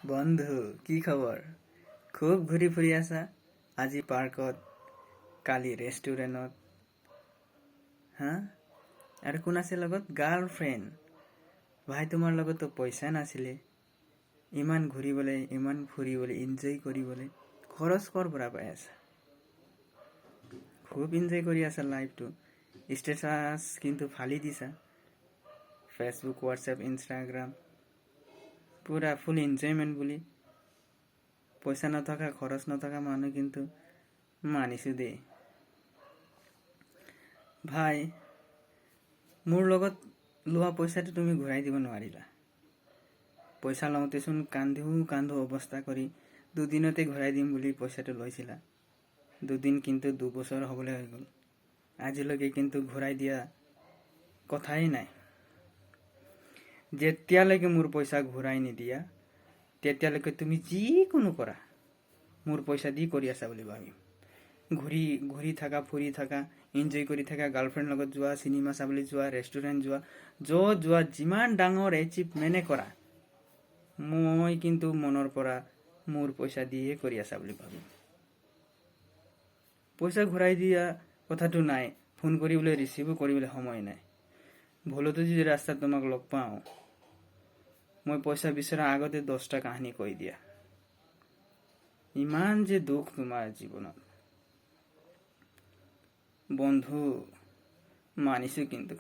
বন্ধু কি খবৰ? খুব ঘূৰি ফুৰি আছা? আজি পাৰ্কত, কালি ৰেষ্টুৰেণ্টত, হা? আৰু কোন আছে লগত? গাৰ্লফ্ৰেণ্ড। ভাই, তোমাৰ লগততো পইচা নাছিলে ইমান ঘূৰিবলৈ, ইমান ফুৰিবলৈ, এনজয় কৰিবলৈ। খৰচ কৰ পৰা পাই আছা? খুব এনজয় কৰি আছা লাইফটো। ষ্টেটাছ কিন্তু ফালি দিছা। ফেচবুক, হোৱাটছএপ, ইনষ্টাগ্ৰাম পুৰা ফুল এনজয়মেণ্ট বুলি। পইচা নথকা, খৰচ নথকা মানুহ কিন্তু মানিছো দেই। ভাই, মোৰ লগত লোৱা পইচাটো তুমি ঘূৰাই দিব নোৱাৰিলা। পইচা লওঁতেচোন কান্দো অৱস্থা কৰি দুদিনতে ঘূৰাই দিম বুলি পইচাটো লৈছিলা। দুদিন কিন্তু 2 বছৰ হ'বলৈ হৈ গ'ল। আজিলৈকে কিন্তু ঘূৰাই দিয়া কথাই নাই। যেতিয়ালৈকে মোৰ পইচা ঘূৰাই নিদিয়া তেতিয়ালৈকে তুমি যিকোনো কৰা, মোৰ পইচা দি কৰি আছা বুলি ভাবিম। ঘূৰি থাকা, ফুৰি থাকা, এনজয় কৰি থাকা, গাৰ্লফ্ৰেণ্ড লগত যোৱা, চিনেমা চাবলৈ যোৱা, ৰেষ্টুৰেণ্ট যোৱা, য'ত যোৱা, যিমান ডাঙৰ এচিভমেণ্টে কৰা, মই কিন্তু মনৰ পৰা মোৰ পইচা দিয়ে কৰি আছা বুলি ভাবিম। পইচা ঘূৰাই দিয়া কথাটো নাই, ফোন কৰিবলৈ, ৰিচিভো কৰিবলৈ সময় নাই। ভুলতো যদি ৰাস্তাত তোমাক লগ পাওঁ, মই পইচা বিচৰা আগতে 10টা কাহিনী কৈ দিয়া। ইমান যে দুখ তোমাৰ জীৱনত। বন্ধু, মানিছো কিন্তু